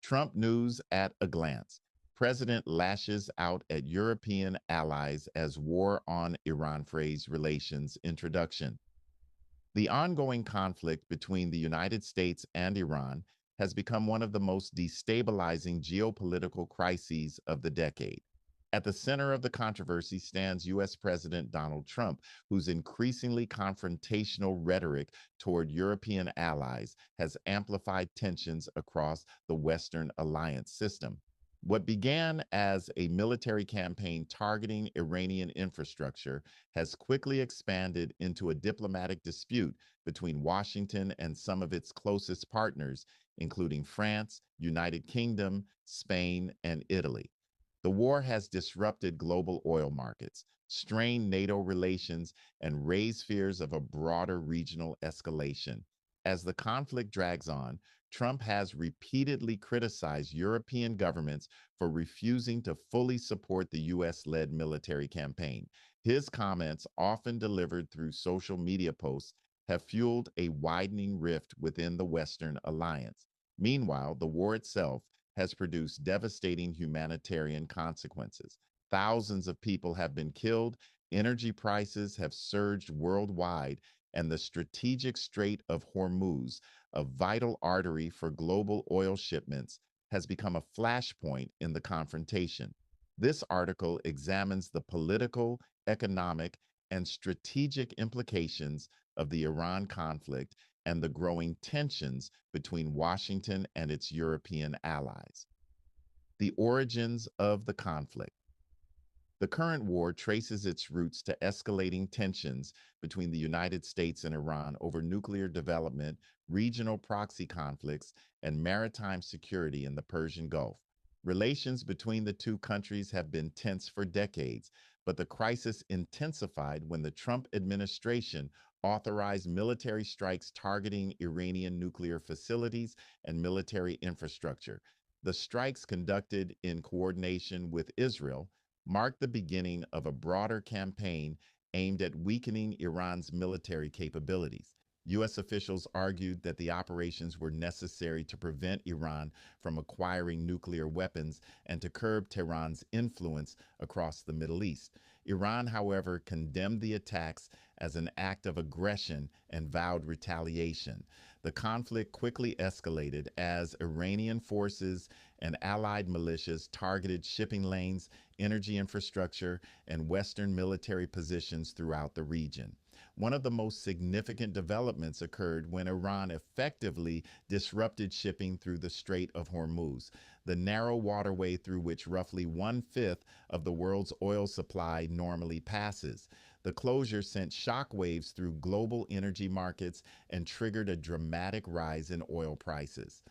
Trump news at a glance. President lashes out at European allies as war on Iran phrase relations introduction. The ongoing conflict between the United States and Iran has become one of the most destabilizing geopolitical crises of the decade. At the center of the controversy stands U.S. President Donald Trump, whose increasingly confrontational rhetoric toward European allies has amplified tensions across the Western alliance system. What began as a military campaign targeting Iranian infrastructure has quickly expanded into a diplomatic dispute between Washington and some of its closest partners, including France, United Kingdom, Spain, and Italy. The war has disrupted global oil markets, strained NATO relations, and raised fears of a broader regional escalation. As the conflict drags on, Trump has repeatedly criticized European governments for refusing to fully support the US led military campaign. His comments, often delivered through social media posts, have fueled a widening rift within the Western alliance. Meanwhile, the war itself has produced devastating humanitarian consequences. Thousands of people have been killed, energy prices have surged worldwide, and the strategic Strait of Hormuz, a vital artery for global oil shipments, has become a flashpoint in the confrontation. This article examines the political, economic, and strategic implications of the Iran conflict and the growing tensions between Washington and its European allies. The origins of the conflict. The current war traces its roots to escalating tensions between the United States and Iran over nuclear development, regional proxy conflicts, and maritime security in the Persian Gulf. Relations between the two countries have been tense for decades, but the crisis intensified when the Trump administration authorized military strikes targeting Iranian nuclear facilities and military infrastructure. The strikes, conducted in coordination with Israel, marked the beginning of a broader campaign aimed at weakening Iran's military capabilities. U.S. officials argued that the operations were necessary to prevent Iran from acquiring nuclear weapons and to curb Tehran's influence across the Middle East. Iran, however, condemned the attacks as an act of aggression and vowed retaliation. The conflict quickly escalated as Iranian forces and allied militias targeted shipping lanes, energy infrastructure, and Western military positions throughout the region. One of the most significant developments occurred when Iran effectively disrupted shipping through the Strait of Hormuz, the narrow waterway through which roughly one-fifth of the world's oil supply normally passes. The closure sent shockwaves through global energy markets and triggered a dramatic rise in oil prices.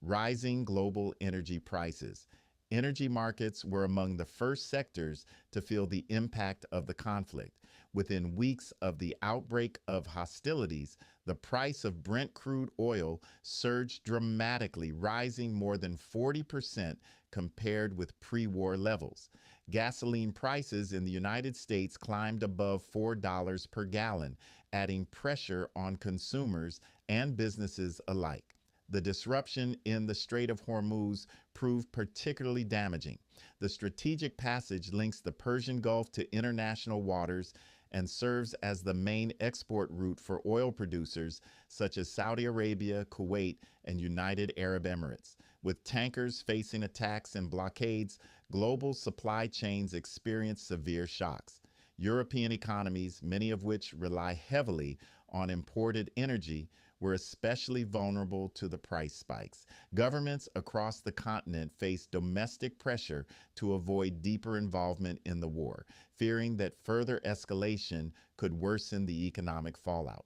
Rising global energy prices. Energy markets were among the first sectors to feel the impact of the conflict. Within weeks of the outbreak of hostilities, the price of Brent crude oil surged dramatically, rising more than 40% compared with pre-war levels. Gasoline prices in the United States climbed above $4 per gallon, adding pressure on consumers and businesses alike. The disruption in the Strait of Hormuz proved particularly damaging. The strategic passage links the Persian Gulf to international waters and serves as the main export route for oil producers such as Saudi Arabia, Kuwait, and United Arab Emirates. With tankers facing attacks and blockades, global supply chains experienced severe shocks. European economies, many of which rely heavily on imported energy, were especially vulnerable to the price spikes. Governments across the continent faced domestic pressure to avoid deeper involvement in the war, fearing that further escalation could worsen the economic fallout.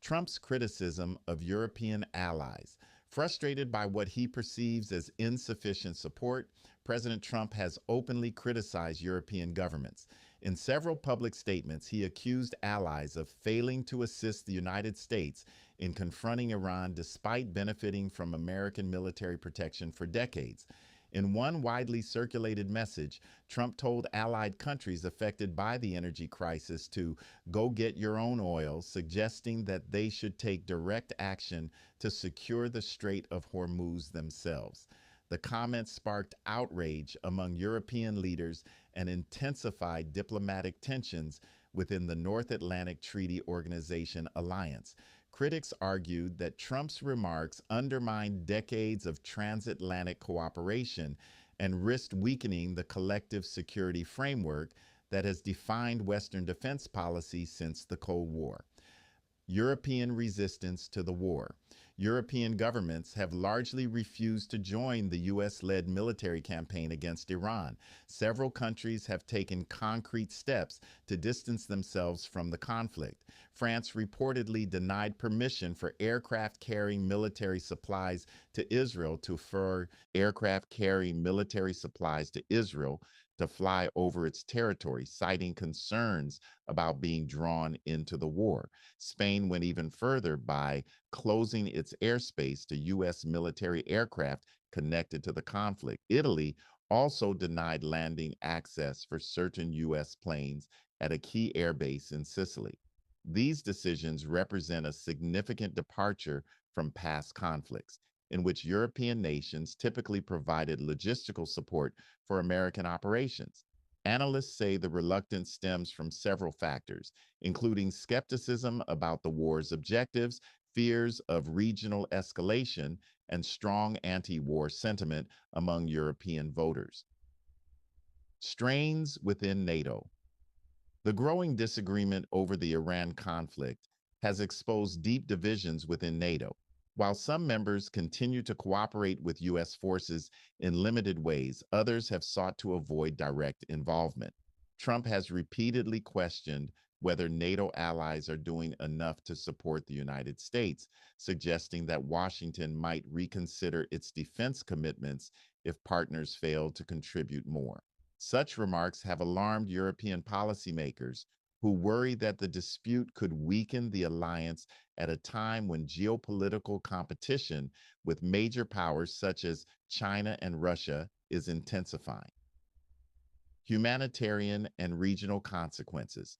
Trump's criticism of European allies. Frustrated by what he perceives as insufficient support, President Trump has openly criticized European governments. In several public statements, he accused allies of failing to assist the United States in confronting Iran despite benefiting from American military protection for decades. In one widely circulated message, Trump told allied countries affected by the energy crisis to go get your own oil, suggesting that they should take direct action to secure the Strait of Hormuz themselves. The comments sparked outrage among European leaders and intensified diplomatic tensions within the North Atlantic Treaty Organization alliance. Critics argued that Trump's remarks undermined decades of transatlantic cooperation and risked weakening the collective security framework that has defined Western defense policy since the Cold War. European resistance to the war. European governments have largely refused to join the U.S.-led military campaign against Iran. Several countries have taken concrete steps to distance themselves from the conflict. France reportedly denied permission for aircraft carrying military supplies to Israel to fly over its territory, citing concerns about being drawn into the war. Spain went even further by closing its airspace to U.S. military aircraft connected to the conflict. Italy also denied landing access for certain U.S. planes at a key airbase in Sicily. These decisions represent a significant departure from past conflicts, in which European nations typically provided logistical support for American operations. Analysts say the reluctance stems from several factors, including skepticism about the war's objectives, fears of regional escalation, and strong anti-war sentiment among European voters. Strains within NATO. The growing disagreement over the Iran conflict has exposed deep divisions within NATO. While some members continue to cooperate with U.S. forces in limited ways, others have sought to avoid direct involvement. Trump has repeatedly questioned whether NATO allies are doing enough to support the United States, suggesting that Washington might reconsider its defense commitments if partners fail to contribute more. Such remarks have alarmed European policymakers who worry that the dispute could weaken the alliance at a time when geopolitical competition with major powers such as China and Russia is intensifying. Humanitarian and regional consequences.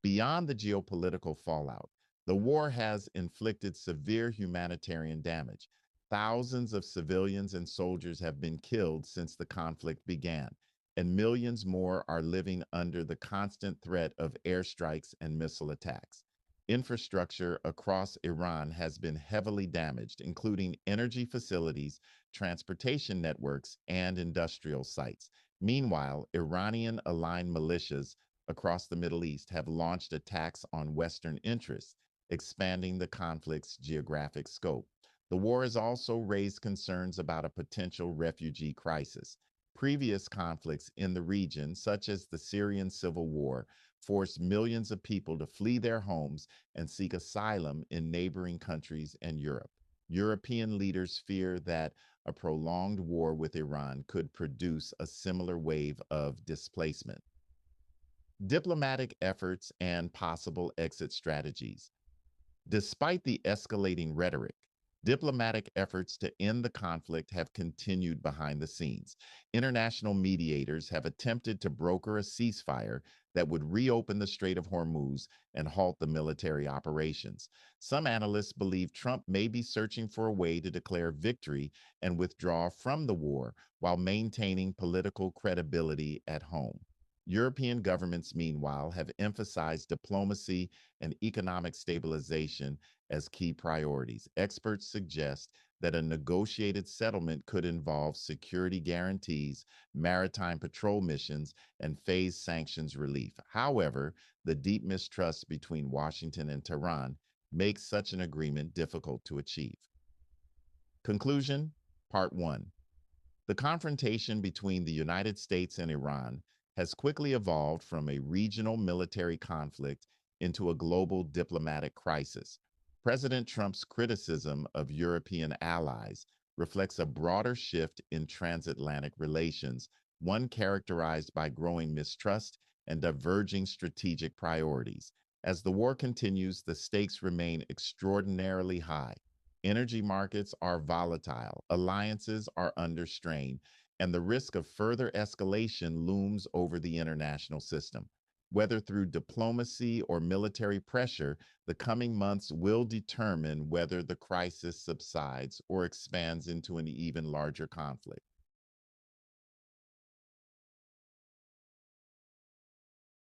Beyond the geopolitical fallout, the war has inflicted severe humanitarian damage. Thousands of civilians and soldiers have been killed since the conflict began, and millions more are living under the constant threat of airstrikes and missile attacks. Infrastructure across Iran has been heavily damaged, including energy facilities, transportation networks, and industrial sites. Meanwhile, Iranian aligned militias across the Middle East have launched attacks on Western interests, expanding the conflict's geographic scope. The war has also raised concerns about a potential refugee crisis. Previous conflicts in the region, such as the Syrian civil war, forced millions of people to flee their homes and seek asylum in neighboring countries and Europe. European leaders fear that a prolonged war with Iran could produce a similar wave of displacement. Diplomatic efforts and possible exit strategies. Despite the escalating rhetoric, diplomatic efforts to end the conflict have continued behind the scenes. International mediators have attempted to broker a ceasefire that would reopen the Strait of Hormuz and halt the military operations. Some analysts believe Trump may be searching for a way to declare victory and withdraw from the war while maintaining political credibility at home. European governments, meanwhile, have emphasized diplomacy and economic stabilization as key priorities. Experts suggest that a negotiated settlement could involve security guarantees, maritime patrol missions, and phased sanctions relief. However, the deep mistrust between Washington and Tehran makes such an agreement difficult to achieve. Conclusion, Part 1. The confrontation between the United States and Iran has quickly evolved from a regional military conflict into a global diplomatic crisis. President Trump's criticism of European allies reflects a broader shift in transatlantic relations, one characterized by growing mistrust and diverging strategic priorities. As the war continues, the stakes remain extraordinarily high. Energy markets are volatile, alliances are under strain, and the risk of further escalation looms over the international system. Whether through diplomacy or military pressure, the coming months will determine whether the crisis subsides or expands into an even larger conflict.